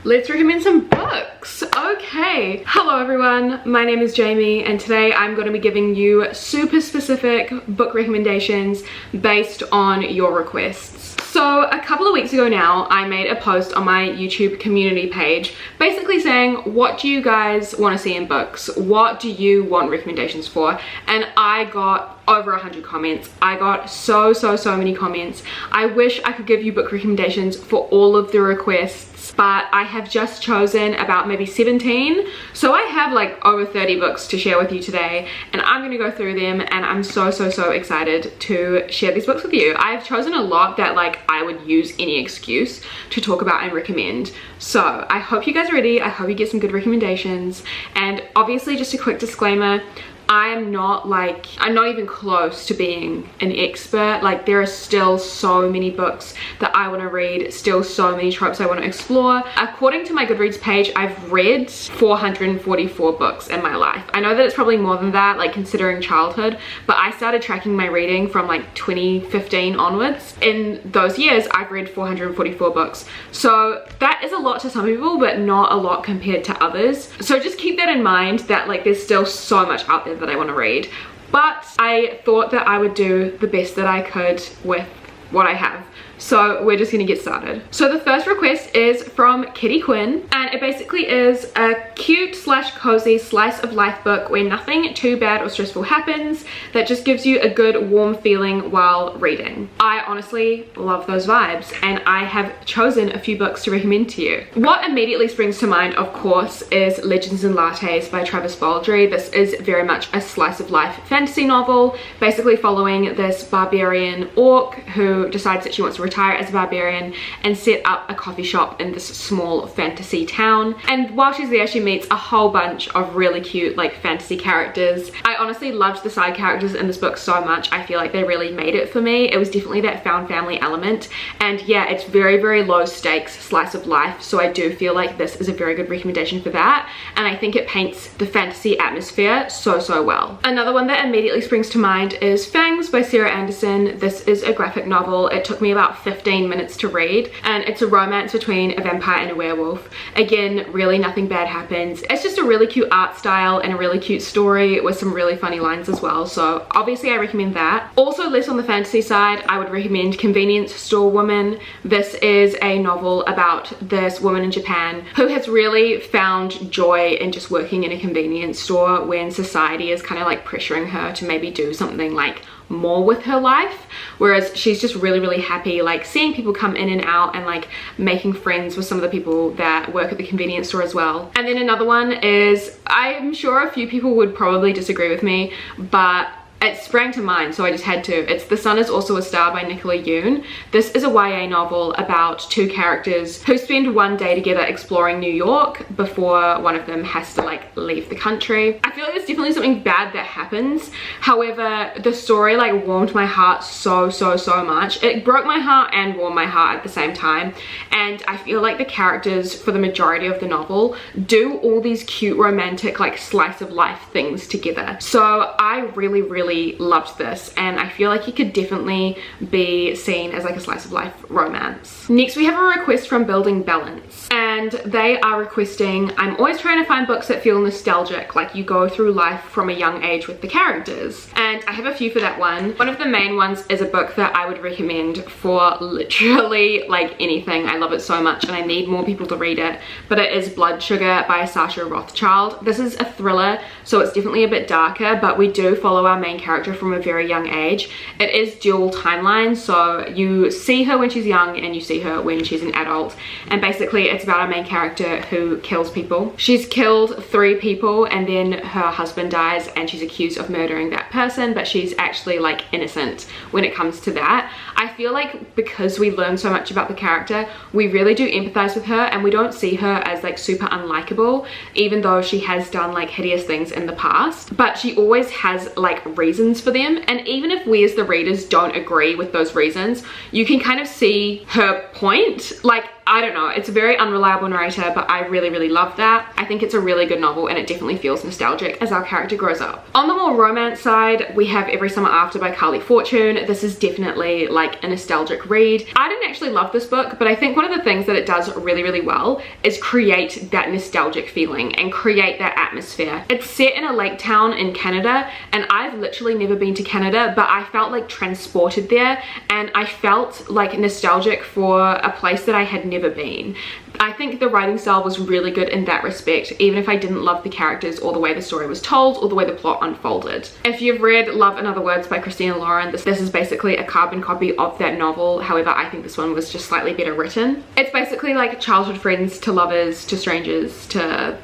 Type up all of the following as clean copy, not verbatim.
Let's recommend some books. Okay. Hello everyone, my name is Jamie and today I'm going to be giving you super specific book recommendations based on your requests. So a couple of weeks ago now, I made a post on my YouTube community page basically saying, what do you guys want to see in books? What do you want recommendations for? And I got over 100 comments. I got so many comments. I wish I could give you book recommendations for all of the requests, but I have just chosen about maybe 17. So I have like over 30 books to share with you today, and I'm gonna go through them, and I'm so excited to share these books with you. I've chosen a lot that like I would use any excuse to talk about and recommend. So I hope you guys are ready. I hope you get some good recommendations. And obviously, just a quick disclaimer, I'm not even close to being an expert. Like, there are still so many books that I want to read, still so many tropes I want to explore. According to my Goodreads page, I've read 444 books in my life. I know that it's probably more than that, like considering childhood, but I started tracking my reading from like 2015 onwards. In those years, I've read 444 books. So that is a lot to some people, but not a lot compared to others. So just keep that in mind, that like there's still so much out there that I want to read, but I thought that I would do the best that I could with what I have. So we're just gonna get started. So the first request is from Kitty Quinn, and it basically is a cute slash cozy slice of life book where nothing too bad or stressful happens, that just gives you a good warm feeling while reading. I honestly love those vibes, and I have chosen a few books to recommend to you. What immediately springs to mind, of course, is Legends and Lattes by Travis Baldree. This is very much a slice of life fantasy novel, basically following this barbarian orc who decides that she wants to retire as a barbarian and set up a coffee shop in this small fantasy town. And while she's there, she meets a whole bunch of really cute like fantasy characters. I honestly loved the side characters in this book so much. I feel like they really made it for me. It was definitely that found family element, and yeah, it's very low stakes slice of life, so I do feel like this is a very good recommendation for that, and I think it paints the fantasy atmosphere so well. Another one that immediately springs to mind is Fangs by Sarah Anderson. This is a graphic novel. It took me about 15 minutes to read, and it's a romance between a vampire and a werewolf. Again, really nothing bad happens. It's just a really cute art style and a really cute story with some really funny lines as well, so obviously I recommend that. Also, less on the fantasy side, I would recommend Convenience Store Woman. This is a novel about this woman in Japan who has really found joy in just working in a convenience store when society is kind of like pressuring her to maybe do something like more with her life, whereas she's just really happy like seeing people come in and out and like making friends with some of the people that work at the convenience store as well. And then another one is, I'm sure a few people would probably disagree with me, but it sprang to mind, so I just had to. It's The Sun Is Also a Star by Nicola Yoon. This is a YA novel about two characters who spend one day together exploring New York before one of them has to like leave the country. I feel like there's definitely something bad that happens. However, the story like warmed my heart so much. It broke my heart and warmed my heart at the same time, and I feel like the characters for the majority of the novel do all these cute romantic like slice of life things together. So I really loved this, and I feel like it could definitely be seen as like a slice of life romance. Next, we have a request from Building Balance, and they are requesting, I'm always trying to find books that feel nostalgic, like you go through life from a young age with the characters. And I have a few for that one. One of the main ones is a book that I would recommend for literally like anything. I love it so much and I need more people to read it, but it is Blood Sugar by Sasha Rothschild. This is a thriller, so it's definitely a bit darker, but we do follow our main character from a very young age. It is dual timeline, so you see her when she's young and you see her when she's an adult, and basically it's about our main character who kills people. She's killed 3 people and then her husband dies and she's accused of murdering that person, but she's actually like innocent when it comes to that. I feel like because we learn so much about the character, we really do empathize with her, and we don't see her as like super unlikable, even though she has done like hideous things in the past, but she always has like reasons for them. And even if we as the readers don't agree with those reasons, you can kind of see her point. Like, I don't know, it's a very unreliable Bible narrator, but I really love that. I think it's a really good novel and it definitely feels nostalgic as our character grows up. On the more romance side, we have Every Summer After by Carly Fortune. This is definitely like a nostalgic read. I didn't actually love this book, but I think one of the things that it does really well is create that nostalgic feeling and create that atmosphere. It's set in a lake town in Canada, and I've literally never been to Canada, but I felt like transported there, and I felt like nostalgic for a place that I had never been. I think the writing style was really good in that respect, even if I didn't love the characters or the way the story was told or the way the plot unfolded. If you've read Love in Other Words by Christina Lauren, this is basically a carbon copy of that novel. However, I think this one was just slightly better written. It's basically like childhood friends to lovers to strangers to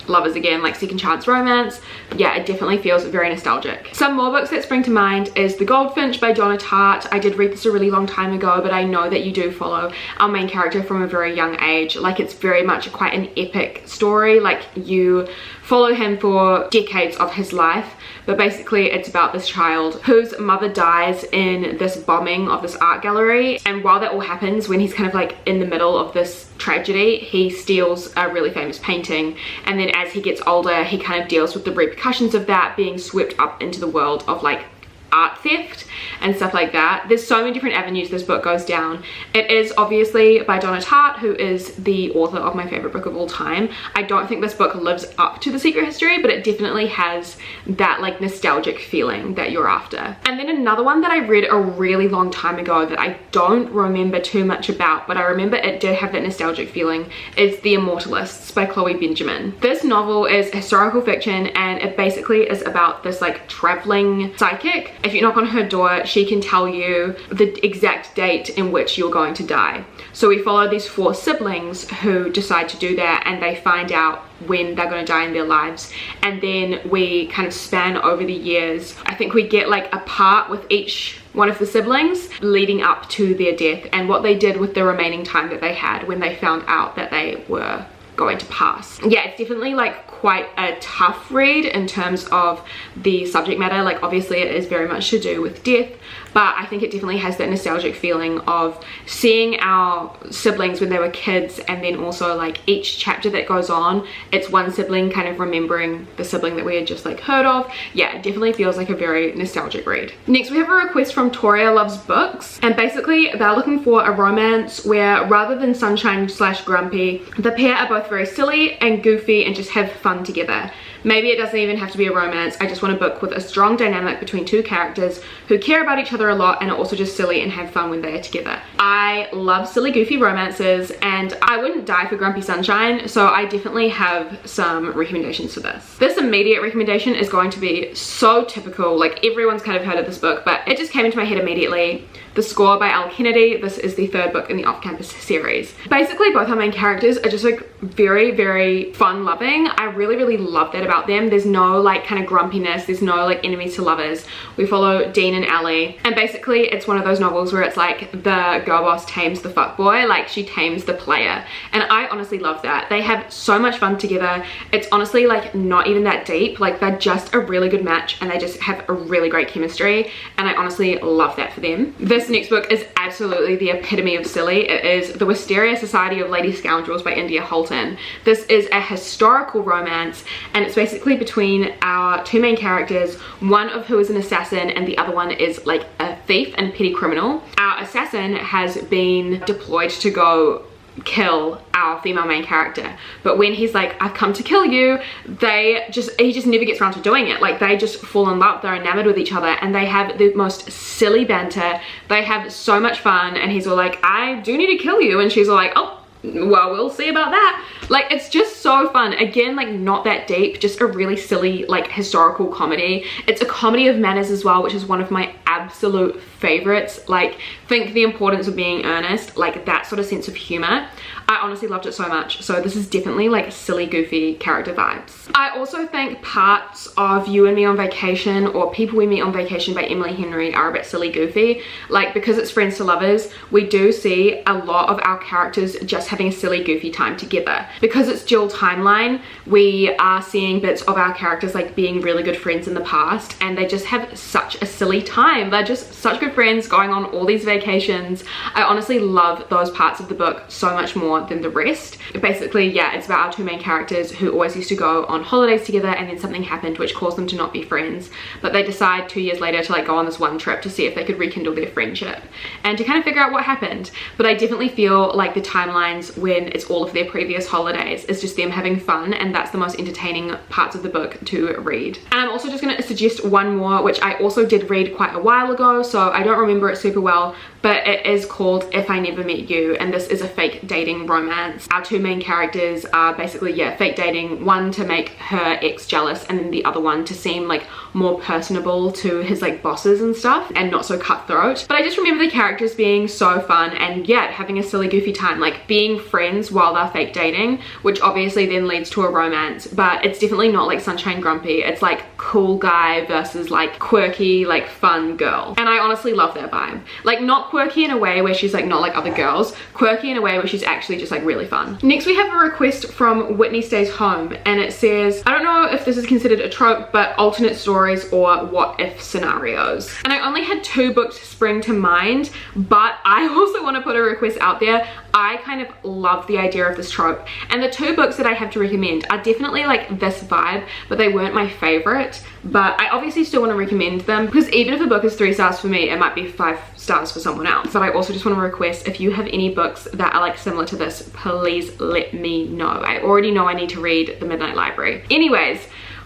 lovers again, like second chance romance. Yeah, it definitely feels very nostalgic. Some more books that spring to mind is The Goldfinch by Donna Tartt. I did read this a really long time ago, but I know that you do follow our main character from a very young age. Like, it's very much quite an epic story. Like, you follow him for decades of his life, but basically it's about this child whose mother dies in this bombing of this art gallery, and while that all happens, when he's kind of like in the middle of this tragedy, he steals a really famous painting, and then as he gets older he kind of deals with the repercussions of that, being swept up into the world of like art theft and stuff like that. There's so many different avenues this book goes down. It is obviously by Donna Tartt, who is the author of my favorite book of all time. I don't think this book lives up to The Secret History, but it definitely has that like nostalgic feeling that you're after. And then another one that I read a really long time ago that I don't remember too much about, but I remember it did have that nostalgic feeling, is The Immortalists by Chloe Benjamin. This novel is historical fiction, and it basically is about this like traveling psychic. If you knock on her door, she can tell you the exact date in which you're going to die. So we follow these 4 siblings who decide to do that, and they find out when they're going to die in their lives, and then we kind of span over the years. I think we get like a part with each one of the siblings leading up to their death, and what they did with the remaining time that they had when they found out that they were going to pass. Yeah, it's definitely like quite a tough read in terms of the subject matter. Like, obviously it is very much to do with death, but I think it definitely has that nostalgic feeling of seeing our siblings when they were kids, and then also like each chapter that goes on, it's one sibling kind of remembering the sibling that we had just like heard of. Yeah, it definitely feels like a very nostalgic read. Next we have a request from Toria Loves Books, and basically they're looking for a romance where rather than sunshine / grumpy, the pair are both very silly and goofy and just have fun together. Maybe it doesn't even have to be a romance. I just want a book with a strong dynamic between 2 characters who care about each other a lot and are also just silly and have fun when they are together. I love silly, goofy romances, and I wouldn't die for Grumpy Sunshine, so I definitely have some recommendations for this. This immediate recommendation is going to be so typical, like everyone's kind of heard of this book, but it just came into my head immediately. The Score by Al Kennedy. This is the 3rd book in the Off-Campus series. Basically both our main characters are just like very fun loving. I really love that about them. There's no like kind of grumpiness, there's no like enemies to lovers. We follow Dean and Ellie, and basically it's one of those novels where it's like the girl boss tames the fuckboy, like she tames the player, and I honestly love that. They have so much fun together. It's honestly like not even that deep, like they're just a really good match and they just have a really great chemistry, and I honestly love that for them. This next book is absolutely the epitome of silly. It is The Wisteria Society of Lady Scoundrels by India Holton. This is a historical romance, and it's basically between our 2 main characters, one of who is an assassin and the other one is like a thief and petty criminal. Our assassin has been deployed to go kill our female main character, but when he's like, I've come to kill you, he just never gets around to doing it. Like, they just fall in love, they're enamored with each other, and they have the most silly banter. They have so much fun, and he's all like, I do need to kill you, and she's all like, oh well, we'll see about that. Like, it's just so fun. Again, like not that deep, just a really silly like historical comedy. It's a comedy of manners as well, which is one of my absolute favorites. Like, think The Importance of Being Earnest, like that sort of sense of humor. I honestly loved it so much. So this is definitely like silly, goofy character vibes. I also think parts of You and Me on Vacation or People We Meet on Vacation by Emily Henry are a bit silly, goofy. Like, because it's friends to lovers, we do see a lot of our characters just having a silly goofy time together. Because it's dual timeline, we are seeing bits of our characters like being really good friends in the past, and they just have such a silly time. They're just such good friends going on all these vacations. I honestly love those parts of the book so much more than the rest. Basically, yeah, it's about our two main characters who always used to go on holidays together, and then something happened which caused them to not be friends, but they decide 2 years later to like go on this one trip to see if they could rekindle their friendship and to kind of figure out what happened. But I definitely feel like the timelines when it's all of their previous holidays is just them having fun, and that's the most entertaining parts of the book to read. And I'm also just going to suggest one more, which I also did read quite a while ago, so I don't remember it super well, but it is called If I Never Met You, and this is a fake dating romance. Our two main characters are basically, yeah, fake dating, one to make her ex jealous, and then the other one to seem like more personable to his like bosses and stuff, and not so cutthroat. But I just remember the characters being so fun, and yeah, having a silly goofy time, like being friends while they're fake dating, which obviously then leads to a romance, but it's definitely not like Sunshine Grumpy. It's like cool guy versus like quirky, like fun girl. And I honestly love that vibe. Like not quirky in a way where she's like not like other girls, quirky in a way where she's actually just like really fun. Next we have a request from Whitney Stays Home, and it says, I don't know if this is considered a trope, but alternate stories or what if scenarios. And I only had 2 books spring to mind, but I also want to put a request out there. I kind of love the idea of this trope, and the 2 books that I have to recommend are definitely like this vibe, but they weren't my favorite. But I obviously still want to recommend them, because even if a book is 3 stars for me, it might be 5 stars for someone else. But I also just want to request, if you have any books that are like similar to this, please let me know. I already know I need to read The Midnight Library. Anyways,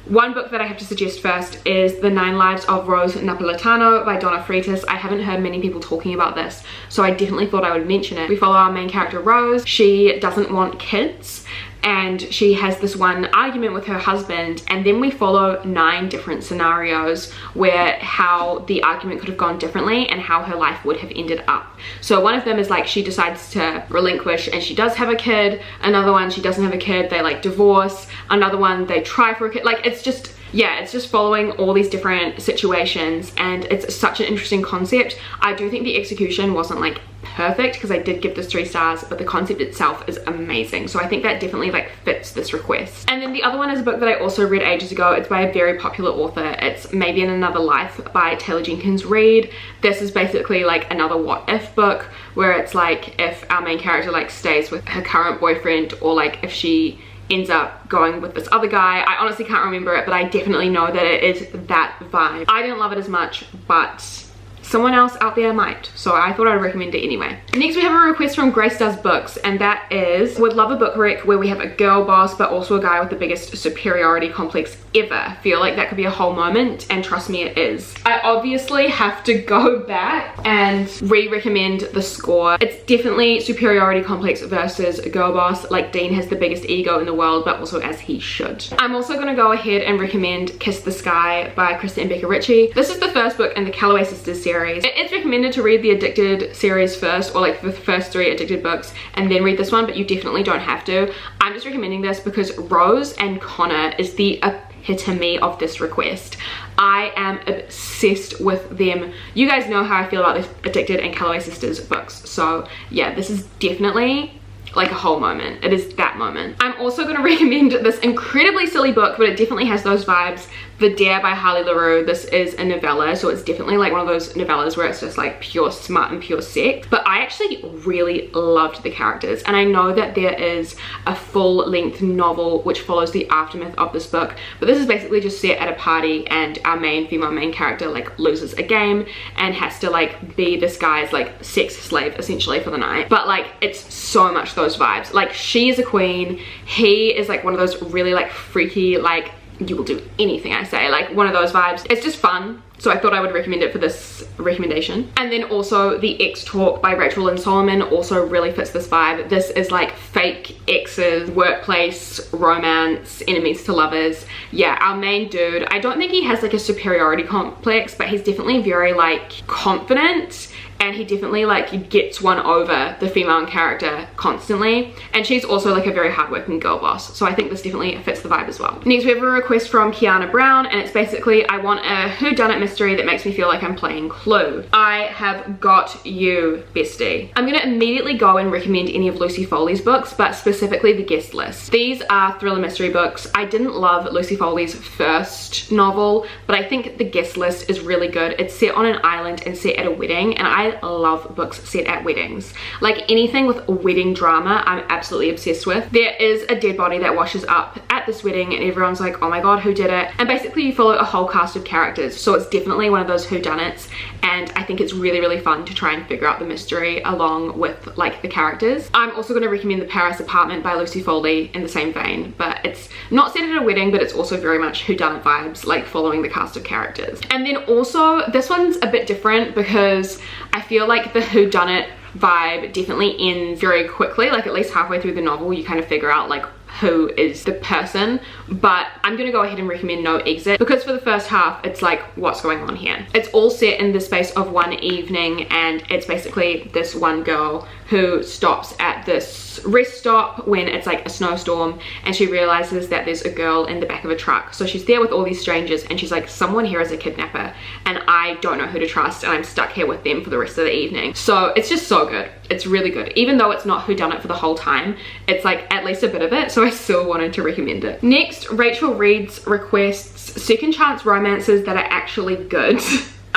one book that I have to suggest first is The 9 Lives of Rose Napolitano by Donna Freitas. I haven't heard many people talking about this, so I definitely thought I would mention it. We follow our main character Rose. She doesn't want kids, and she has this one argument with her husband, and then we follow 9 different scenarios where how the argument could have gone differently and how her life would have ended up. So one of them is like she decides to relinquish and she does have a kid. Another one, she doesn't have a kid, they like divorce. Another one, they try for a kid. Like it's just, yeah, it's just following all these different situations, and it's such an interesting concept. I do think the execution wasn't like perfect, because I did give this 3 stars, but the concept itself is amazing, so I think that definitely like fits this request. And then the other one is a book that I also read ages ago. It's by a very popular author. It's Maybe in Another Life by Taylor Jenkins Reid. This is basically like another what if book, where it's like if our main character like stays with her current boyfriend, or like if she ends up going with this other guy. I honestly can't remember it, but I definitely know that it is that vibe. I didn't love it as much, but someone else out there might, so I thought I'd recommend it anyway. Next we have a request from Grace Does Books, and that is, would love a book rec where we have a girl boss but also a guy with the biggest superiority complex ever. I feel like that could be a whole moment, and trust me, it is. I obviously have to go back and re-recommend The Score. It's definitely superiority complex versus a girl boss. Like Dean has the biggest ego in the world, but also as he should. I'm also gonna go ahead and recommend Kiss the Sky by Krista and Becca Ritchie. This is the first book in the Calloway Sisters series. It's recommended to read the Addicted series first, or like the first 3 Addicted books, and then read this one, but you definitely don't have to. I'm just recommending this because Rose and Connor is the epitome of this request. I am obsessed with them. You guys know how I feel about the Addicted and Calloway Sisters books, so yeah, this is definitely like a whole moment. It is that moment. I'm also going to recommend this incredibly silly book, but it definitely has those vibes. The Dare by Harley LaRue. This is a novella, so it's definitely like one of those novellas where it's just like pure smut and pure sex. But I actually really loved the characters, and I know that there is a full-length novel which follows the aftermath of this book, but this is basically just set at a party, and our female main character like loses a game and has to like be this guy's like sex slave essentially for the night. But like it's so much those vibes. Like she is a queen, he is like one of those really like freaky, like you will do anything I say, like one of those vibes. It's just fun, so I thought I would recommend it for this recommendation. And then also The Ex Talk by Rachel Lynn Solomon also really fits this vibe. This is like fake exes, workplace romance, enemies to lovers. Yeah, our main dude, I don't think he has like a superiority complex, but he's definitely very like confident and he definitely like gets one over the female character constantly, and she's also like a very hardworking girl boss, so I think this definitely fits the vibe as well. Next we have a request from Kiana Brown, and it's basically, I want a whodunit mystery that makes me feel like I'm playing Clue. I have got you, bestie. I'm gonna immediately go and recommend any of Lucy Foley's books, but specifically the guest list. These are thriller mystery books. I didn't love Lucy Foley's first novel, but I think the guest list is really good. It's set on an island and set at a wedding, and I love books set at weddings. Like anything with a wedding drama, I'm absolutely obsessed with. There is a dead body that washes up at this wedding, and everyone's like, oh my god, who did it? And basically you follow a whole cast of characters, so it's definitely one of those whodunits, and I think it's really fun to try and figure out the mystery along with like the characters. I'm also going to recommend The Paris Apartment by Lucy Foley in the same vein, but it's not set at a wedding, but it's also very much whodunit vibes, like following the cast of characters. And then also this one's a bit different because I feel like the whodunit vibe definitely ends very quickly, like at least halfway through the novel you kind of figure out like who is the person, but I'm gonna go ahead and recommend No Exit because for the first half it's like, what's going on here? It's all set in the space of one evening, and it's basically this one girl who stops at this rest stop when it's like a snowstorm, and she realizes that there's a girl in the back of a truck. So she's there with all these strangers, and she's like, someone here is a kidnapper and I don't know who to trust, and I'm stuck here with them for the rest of the evening. So it's just so good. It's really good. Even though it's not whodunit for the whole time, it's like at least a bit of it, so I still wanted to recommend it. Next, Rachel Reed's requests second chance romances that are actually good.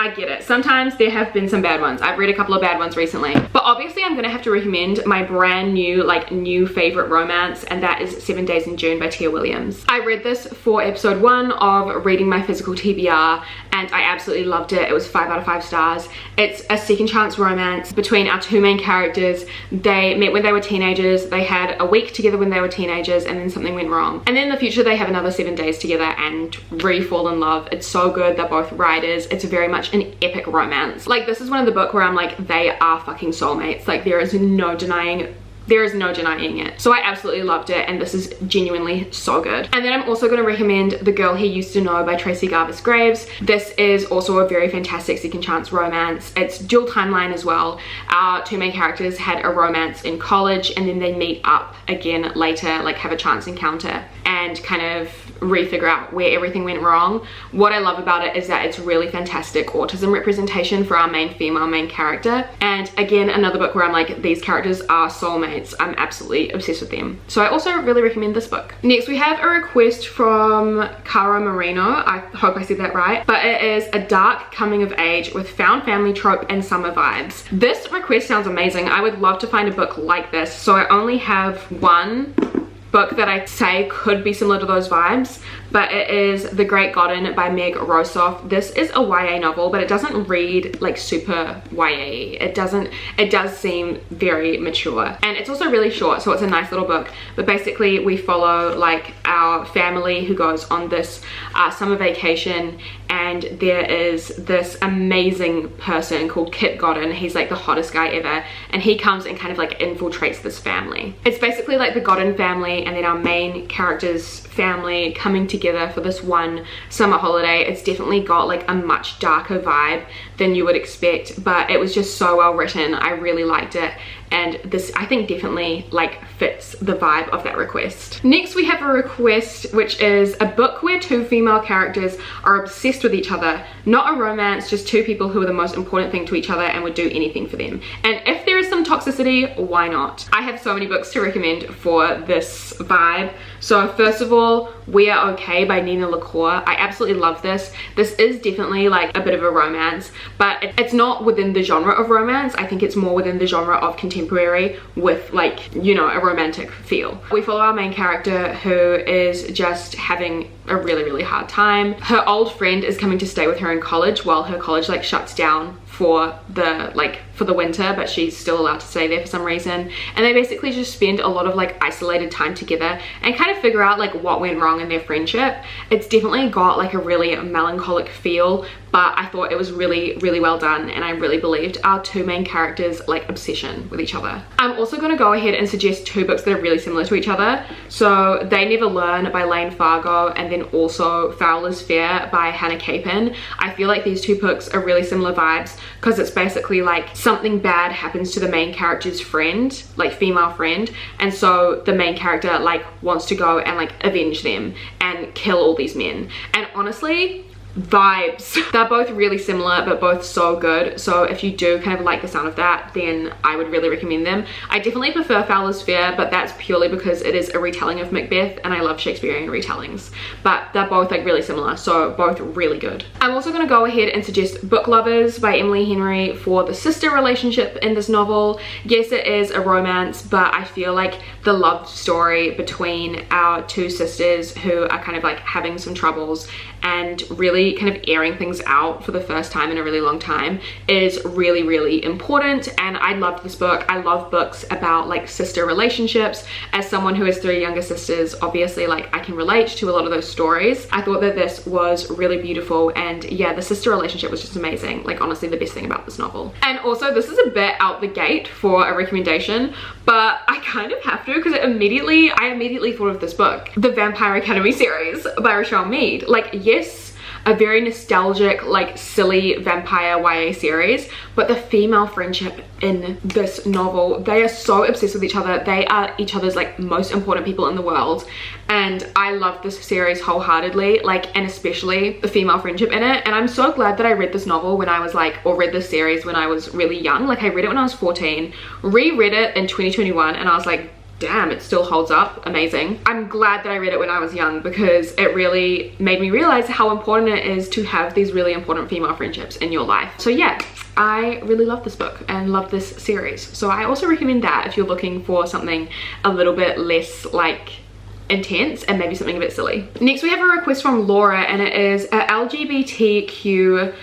I get it. Sometimes there have been some bad ones. I've read a couple of bad ones recently. But obviously I'm gonna have to recommend my brand new, like new favorite romance, and that is 7 Days in June by Tia Williams. I read this for episode 1 of Reading My Physical TBR, and I absolutely loved it. It was 5 out of 5 stars. It's a second chance romance between our two main characters. They met when they were teenagers. They had a week together when they were teenagers, and then something went wrong. And then in the future they have another 7 days together and re-fall in love. It's so good. They're both writers. It's very much an epic romance. Like this is one of the books where I'm like, they are fucking soulmates. Like there is no denying it. So I absolutely loved it, and this is genuinely so good. And then I'm also going to recommend The Girl He Used to Know by Tracy Garvis Graves. This is also a very fantastic second chance romance. It's dual timeline as well. Our two main characters had a romance in college, and then they meet up again later, like have a chance encounter and kind of re-figure out where everything went wrong. What I love about it is that it's really fantastic autism representation for our main female main character, and again another book where I'm like, these characters are soulmates. I'm absolutely obsessed with them. So I also really recommend this book. Next we have a request from Cara Marino. I hope I said that right, but it is a dark coming of age with found family trope and summer vibes. This request sounds amazing. I would love to find a book like this. So I only have one book that I say could be similar to those vibes, but it is The Great Godden by Meg Rosoff. This is a YA novel, but it doesn't read like super YA. It does seem very mature, and it's also really short, so it's a nice little book. But basically we follow like our family who goes on this summer vacation, and there is this amazing person called Kit Godden. He's like the hottest guy ever, and he comes and kind of like infiltrates this family. It's basically like the Godden family and then our main character's family coming together for this one summer holiday. It's definitely got like a much darker vibe than you would expect, but it was just so well written. I really liked it, and this I think definitely like fits the vibe of that request. Next we have a request which is a book where two female characters are obsessed with each other. Not a romance, just two people who are the most important thing to each other and would do anything for them. And if there is some toxicity, why not? I have so many books to recommend for this vibe. So first of all, We Are Okay by Nina LaCour. I absolutely love this. This is definitely like a bit of a romance, but it's not within the genre of romance. I think it's more within the genre of contemporary with like, you know, a romantic feel. We follow our main character who is just having a really hard time. Her old friend is coming to stay with her in college while her college like shuts down for the winter, but she's still allowed to stay there for some reason. And they basically just spend a lot of like isolated time together and kind of figure out like what went wrong in their friendship. It's definitely got like a really melancholic feel, but I thought it was really well done, and I really believed our two main characters like obsession with each other. I'm also going to go ahead and suggest two books that are really similar to each other. So They Never Learn by Lane Fargo, and then also Fowler's Fair by Hannah Capin. I feel like these two books are really similar vibes because it's basically like something bad happens to the main character's friend, like female friend, and so the main character like wants to go and like avenge them and kill all these men. And honestly, vibes. They're both really similar but both so good, so if you do kind of like the sound of that, then I would really recommend them. I definitely prefer Fowler's Fair, but that's purely because it is a retelling of Macbeth and I love Shakespearean retellings, but they're both like really similar, so both really good. I'm also going to go ahead and suggest Book Lovers by Emily Henry for the sister relationship in this novel. Yes, it is a romance, but I feel like the love story between our two sisters who are kind of like having some troubles and really kind of airing things out for the first time in a really long time is really, really important. And I loved this book. I love books about like sister relationships. As someone who has 3 younger sisters, obviously like I can relate to a lot of those stories. I thought that this was really beautiful, and yeah, the sister relationship was just amazing. Like honestly, the best thing about this novel. And also, this is a bit out the gate for a recommendation, but I kind of have to because I immediately thought of this book, the Vampire Academy series by Rochelle Mead. Like, yes, a very nostalgic, like silly vampire YA series, but the female friendship in this novel, they are so obsessed with each other. They are each other's like most important people in the world, and I love this series wholeheartedly, like, and especially the female friendship in it. And I'm so glad that I read this novel when I was like, or read this series when I was really young. Like, I read it when I was 14, reread it in 2021, and I was like, damn, it still holds up. Amazing. I'm glad that I read it when I was young because it really made me realize how important it is to have these really important female friendships in your life. So yeah, I really love this book and love this series. So I also recommend that if you're looking for something a little bit less like intense and maybe something a bit silly. Next we have a request from Laura, and it is a LGBTQ+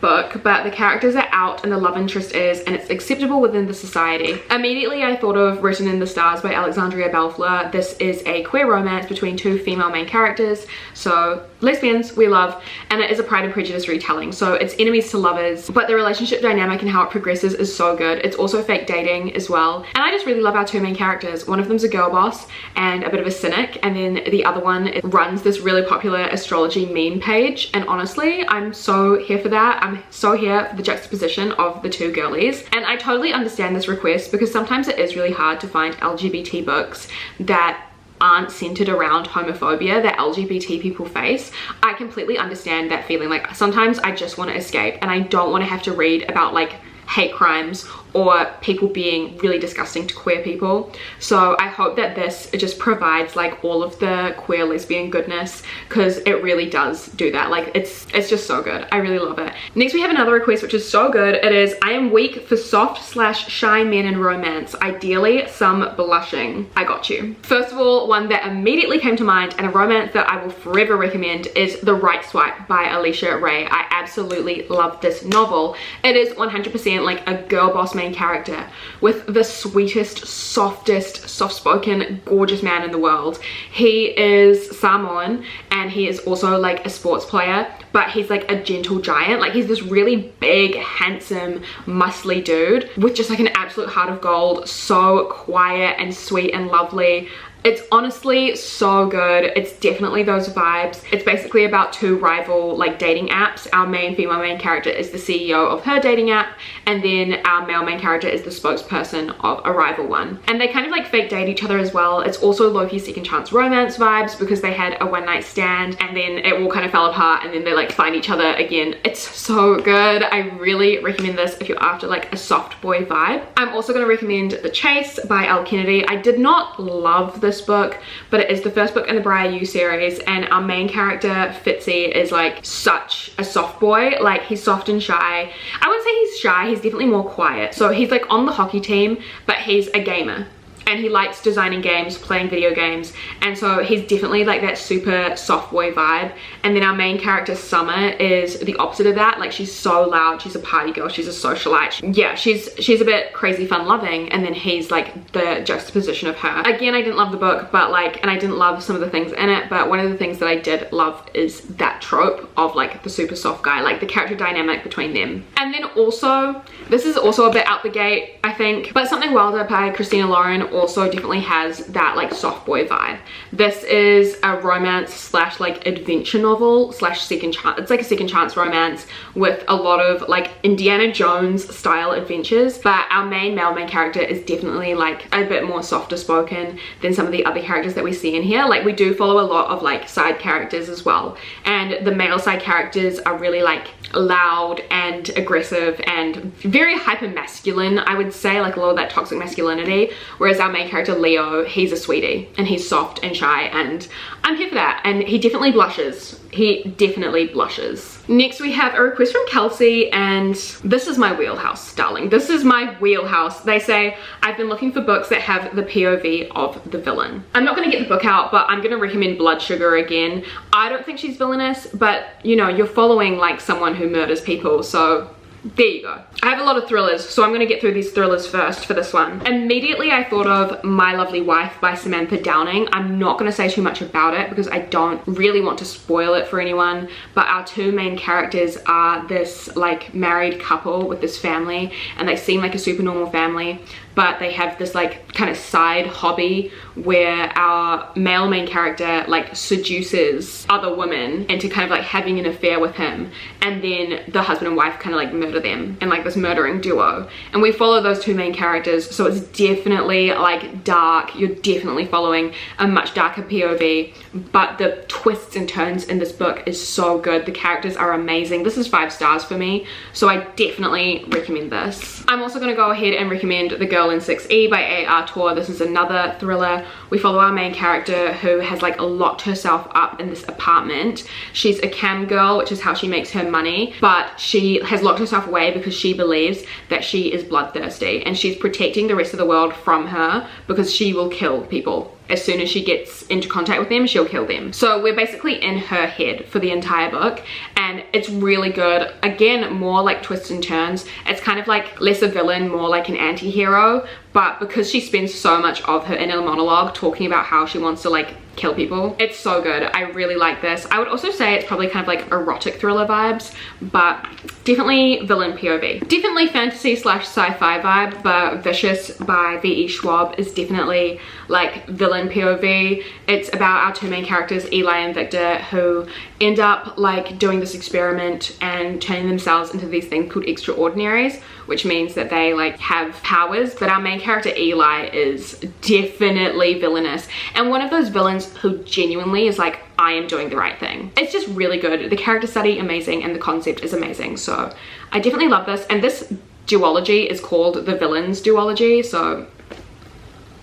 book, but the characters are out and the love interest is, and it's acceptable within the society. Immediately I thought of Written in the Stars by Alexandria Belfler. This is a queer romance between 2 female main characters, so lesbians we love, and it is a Pride and Prejudice retelling, so it's enemies to lovers, but the relationship dynamic and how it progresses is so good. It's also fake dating as well, and I just really love our 2 main characters. One of them's a girl boss and a bit of a cynic, and then the other one runs this really popular astrology meme page, and honestly I'm so here for that. I'm so here for the juxtaposition of the 2 girlies, and I totally understand this request because sometimes it is really hard to find LGBT books that aren't centered around homophobia that LGBT people face. I completely understand that feeling. Like, sometimes I just want to escape and I don't want to have to read about like hate crimes or people being really disgusting to queer people. So I hope that this just provides like all of the queer lesbian goodness, because it really does do that. Like, it's just so good. I really love it. Next we have another request which is so good. It is I am weak for soft/shy men in romance, ideally some blushing. I got you. First of all, one that immediately came to mind and a romance that I will forever recommend is The Right Swipe by Alicia Ray. I absolutely love this novel. It is 100% like a girl boss main character with the sweetest, softest, soft-spoken, gorgeous man in the world. He is Samoan and he is also like a sports player, but he's like a gentle giant. Like, he's this really big, handsome, muscly dude with just like an absolute heart of gold. So quiet and sweet and lovely. It's honestly so good. It's definitely those vibes. It's basically about 2 rival like dating apps. Our female main character is the CEO of her dating app, and then our male main character is the spokesperson of a rival one. And they kind of like fake date each other as well. It's also low-key second chance romance vibes because they had a one-night stand and then it all kind of fell apart and then they like find each other again. It's so good. I really recommend this if you're after like a soft boy vibe. I'm also going to recommend The Chase by Elle Kennedy. I did not love this book, but it is the first book in the Briar U series, and our main character Fitzy is like such a soft boy. Like, he's soft and shy. I wouldn't say he's shy, he's definitely more quiet. So he's like on the hockey team, but he's a gamer and he likes designing games, playing video games, and so he's definitely like that super soft boy vibe. And then our main character Summer is the opposite of that. Like, she's so loud, she's a party girl, she's a socialite. Yeah, she's a bit crazy fun loving, and then he's like the juxtaposition of her. Again, I didn't love the book, but like, and I didn't love some of the things in it, but one of the things that I did love is that trope of like the super soft guy, like the character dynamic between them. And then also, this is also a bit out the gate I think, but Something Wilder by Christina Lauren also definitely has that like soft boy vibe. This is a romance slash like adventure novel slash second chance. It's like a second chance romance with a lot of like Indiana Jones style adventures, but our main character is definitely like a bit more softer spoken than some of the other characters that we see in here. Like we do follow a lot of like side characters as well, and the male side characters are really like loud and aggressive and very hyper masculine, I would say, like a lot of that toxic masculinity, whereas our main character Leo, he's a sweetie and he's soft and shy, and I'm here for that. And he definitely blushes. He definitely blushes. Next we have a request from Kelsey, and this is my wheelhouse, darling. This is my wheelhouse. They say, I've been looking for books that have the POV of the villain. I'm not going to get the book out, but I'm going to recommend Blood Sugar again. I don't think she's villainous, but you know, you're following like someone who murders people, so there you go. I have a lot of thrillers, so I'm going to get through these thrillers first for this one. Immediately I thought of My Lovely Wife by Samantha Downing. I'm not going to say too much about it because I don't really want to spoil it for anyone, but our two main characters are this like married couple with this family, and they seem like a super normal family, but they have this like kind of side hobby where our male main character like seduces other women into kind of like having an affair with him, and then the husband and wife kind of like murder them in like this murdering duo, and we follow those two main characters. So it's definitely like dark. You're definitely following a much darker POV, but the twists and turns in this book is so good. The characters are amazing. This is 5 stars for me, so I definitely recommend this. I'm also going to go ahead and recommend The Girl in 6E by A.R. Torr. This is another thriller. We follow our main character who has like locked herself up in this apartment. She's a cam girl, which is how she makes her money, but she has locked herself away because she believes that she is bloodthirsty, and she's protecting the rest of the world from her because she will kill people. As soon as she gets into contact with them, she'll kill them. So we're basically in her head for the entire book, and it's really good. Again, more like twists and turns. It's kind of like less a villain, more like an anti-hero, but because she spends so much of her inner monologue talking about how she wants to like kill people, it's so good. I really like this. I would also say it's probably kind of like erotic thriller vibes, but definitely villain POV. Definitely fantasy slash sci-fi vibe, but Vicious by V.E. Schwab is definitely like villain POV. It's about our two main characters, Eli and Victor, who end up like doing this experiment and turning themselves into these things called extraordinaries, which means that they like have powers. But our main character Eli is definitely villainous, and one of those villains who genuinely is like, I am doing the right thing. It's just really good. The character study amazing, and the concept is amazing, so I definitely love this. And this duology is called the Villains Duology, so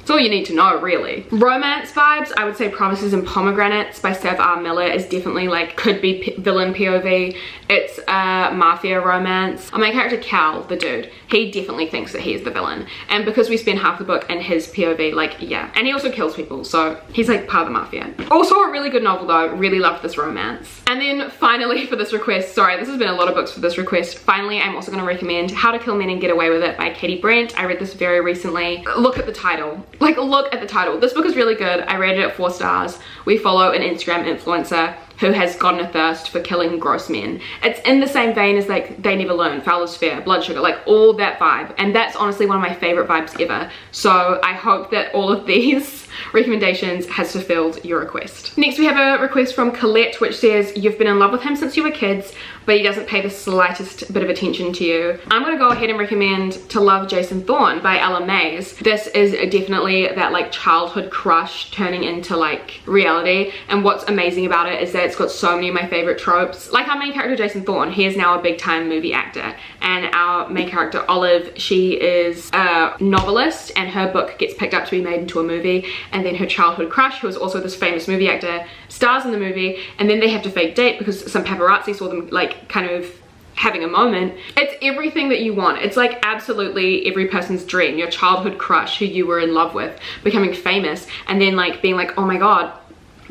it's all you need to know, really. Romance vibes, I would say Promises and Pomegranates by Steph R. Miller is definitely like, could be villain POV. It's a mafia romance. Our main character Cal, the dude, he definitely thinks that he is the villain, and because we spend half the book in his POV, like, yeah. And he also kills people, so he's like part of the mafia. Also a really good novel though. Really loved this romance. And then finally for this request, sorry, this has been a lot of books for this request, finally I'm also going to recommend How to Kill Men and Get Away with It by Katie Brent. I read this very recently. Look at the title. Like, look at the title. This book is really good. I rated it 4 stars. We follow an Instagram influencer who has gotten a thirst for killing gross men. It's in the same vein as like They Never Learn, Foul is Fair, Blood Sugar, like all that vibe. And that's honestly one of my favorite vibes ever. So I hope that all of these recommendations has fulfilled your request. Next we have a request from Colette, which says, you've been in love with him since you were kids, but he doesn't pay the slightest bit of attention to you. I'm gonna go ahead and recommend To Love Jason Thorne by Ella Mays. This is definitely that like childhood crush turning into like reality, and what's amazing about it is that it's got so many of my favorite tropes. Like our main character Jason Thorne, he is now a big time movie actor, and our main character Olive, she is a novelist, and her book gets picked up to be made into a movie, and then her childhood crush, who is also this famous movie actor, stars in the movie, and then they have to fake date because some paparazzi saw them like kind of having a moment. It's everything that you want. It's like absolutely every person's dream. Your childhood crush who you were in love with becoming famous, and then like being like, oh my god,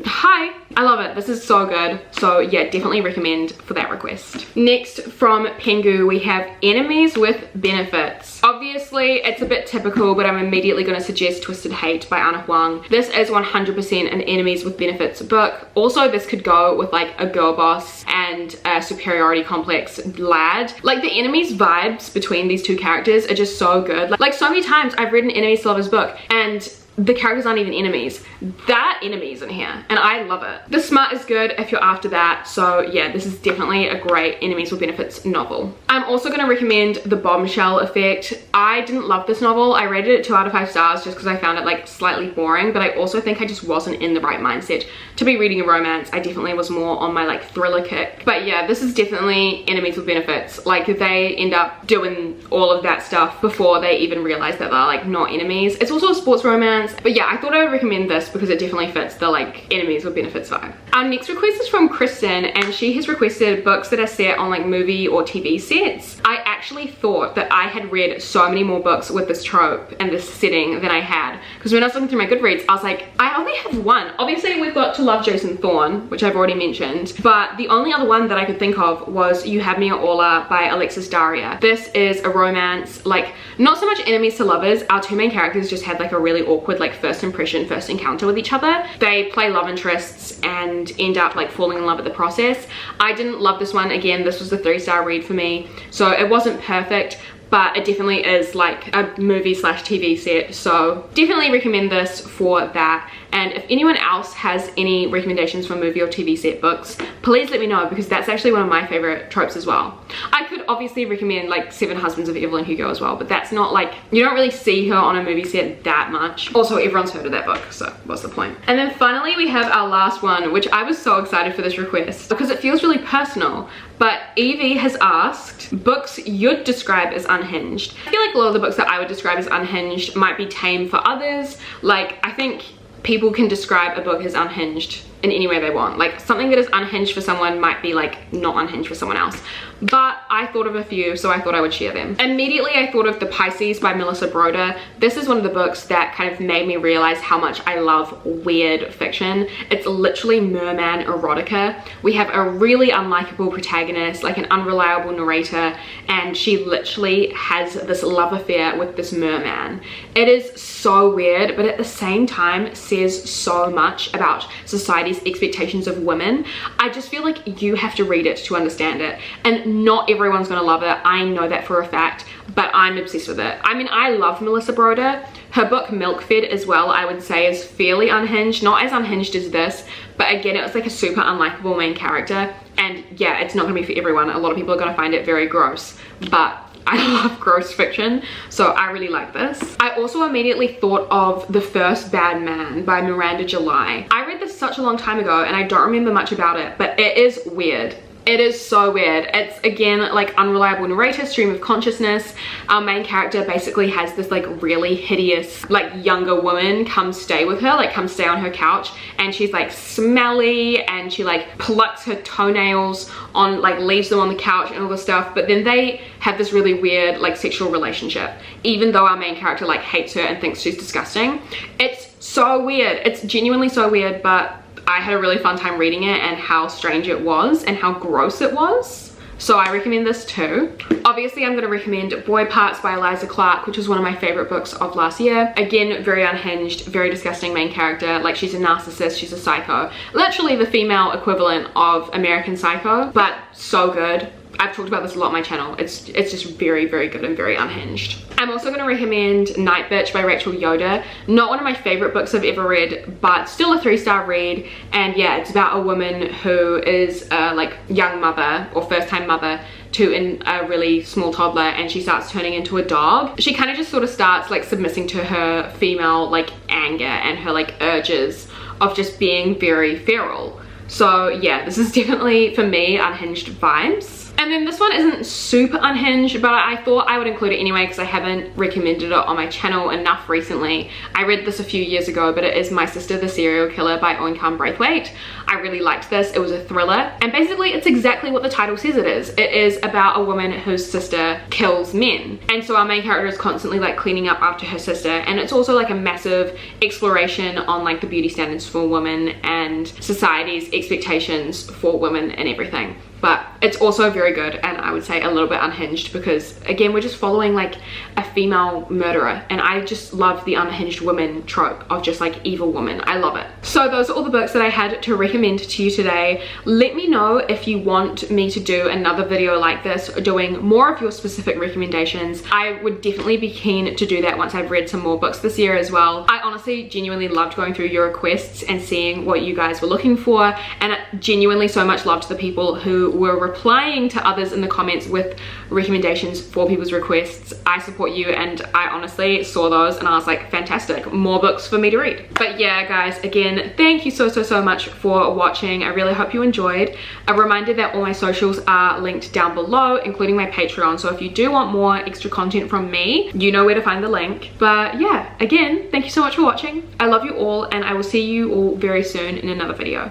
Hi, I love it. This is so good. So yeah, definitely recommend for that request. Next from Pengu, we have Enemies with Benefits. Obviously, it's a bit typical, but I'm immediately going to suggest Twisted Hate by Ana Huang. This is 100% an Enemies with Benefits book. Also, this could go with like a girl boss and a superiority complex lad. Like the enemies vibes between these two characters are just so good. Like so many times I've read an enemies to lovers book and the characters aren't even enemies. That enemies in here, and I love it. The smut is good if you're after that, so yeah, this is definitely a great Enemies with Benefits novel. I'm also going to recommend The Bombshell Effect. I didn't love this novel. I rated it 2 out of 5 stars just because I found it like slightly boring, but I also think I just wasn't in the right mindset to be reading a romance. I definitely was more on my like thriller kick. But yeah, this is definitely Enemies with Benefits. Like they end up doing all of that stuff before they even realize that they're like not enemies. It's also a sports romance. But yeah, I thought I would recommend this because it definitely fits the like Enemies with Benefits vibe. Our next request is from Kristen, and she has requested books that are set on like movie or TV sets. I actually thought that I had read so many more books with this trope and this setting than I had, because when I was looking through my Goodreads, I was like, I only have one. Obviously we've got To Love Jason Thorne, which I've already mentioned, but the only other one that I could think of was You Have Me at Orla by Alexis Daria. This is a romance, like not so much enemies to lovers. Our two main characters just had like a really awkward like first impression, first encounter with each other. They play love interests and end up like falling in love at the process. I didn't love this one. Again, this was a 3-star read for me, so it wasn't perfect, but it definitely is like a movie slash TV set, so definitely recommend this for that. And if anyone else has any recommendations for movie or TV set books, please let me know, because that's actually one of my favorite tropes as well. I could obviously recommend like Seven Husbands of Evelyn Hugo as well, but that's not like, you don't really see her on a movie set that much. Also, everyone's heard of that book, so what's the point? And then finally we have our last one, which I was so excited for this request because it feels really personal. But Evie has asked books you'd describe as unhinged. I feel like a lot of the books that I would describe as unhinged might be tame for others. Like I think people can describe a book as unhinged in any way they want. Like something that is unhinged for someone might be like not unhinged for someone else. But I thought of a few, so I thought I would share them. Immediately I thought of The Pisces by Melissa Broder. This is one of the books that kind of made me realize how much I love weird fiction. It's literally merman erotica. We have a really unlikable protagonist, like an unreliable narrator, and she literally has this love affair with this merman. It is so weird, but at the same time says so much about society's expectations of women. I just feel like you have to read it to understand it, and not everyone's gonna love it. I know that for a fact, but I'm obsessed with it. I mean, I love Melissa Broder. Her book Milkfed as well, I would say, is fairly unhinged. Not as unhinged as this, but again, it was like a super unlikable main character. And yeah, it's not gonna be for everyone. A lot of people are gonna find it very gross, but I love gross fiction, so I really like this. I also immediately thought of The First Bad Man by Miranda July. I read this such a long time ago and I don't remember much about it, but it is weird. It is so weird. It's again like unreliable narrator, stream of consciousness. Our main character basically has this like really hideous like younger woman come stay with her, like come stay on her couch, and she's like smelly and she like plucks her toenails on, like leaves them on the couch and all this stuff. But then they have this really weird like sexual relationship, even though our main character like hates her and thinks she's disgusting. It's so weird. It's genuinely so weird, but I had a really fun time reading it, and how strange it was and how gross it was. So I recommend this too. Obviously I'm going to recommend Boy Parts by Eliza Clark, which was one of my favorite books of last year. Again, very unhinged, very disgusting main character. Like she's a narcissist, she's a psycho. Literally the female equivalent of American Psycho, but so good. I've talked about this a lot on my channel. It's just very, very good and very unhinged. I'm also going to recommend Night Bitch by Rachel Yoder. Not one of my favorite books I've ever read, but still a 3-star read. And yeah, it's about a woman who is a like young mother or first time mother to a really small toddler, and she starts turning into a dog. She kind of just sort of starts like submissing to her female like anger and her like urges of just being very feral. So yeah, this is definitely for me unhinged vibes. And then this one isn't super unhinged, but I thought I would include it anyway because I haven't recommended it on my channel enough recently. I read this a few years ago, but it is My Sister the Serial Killer by Unhinged Books. I really liked this. It was a thriller, and basically it's exactly what the title says it is. It is about a woman whose sister kills men, and so our main character is constantly like cleaning up after her sister, and it's also like a massive exploration on like the beauty standards for women and society's expectations for women and everything. But it's also very good, and I would say a little bit unhinged because again we're just following like a female murderer, and I just love the unhinged woman trope of just like evil woman. I love it. So those are all the books that I had to recommend to you today. Let me know if you want me to do another video like this, doing more of your specific recommendations. I would definitely be keen to do that once I've read some more books this year as well. I honestly genuinely loved going through your requests and seeing what you guys were looking for, and I genuinely so much loved the people who were replying to others in the comments with recommendations for people's requests. I support you, and I honestly saw those and I was like, fantastic, more books for me to read. But yeah guys, again, thank you so much for watching. I really hope you enjoyed. A reminder that all my socials are linked down below, including my Patreon, so if you do want more extra content from me, you know where to find the link. But yeah, again, thank you so much for watching. I love you all, and I will see you all very soon in another video.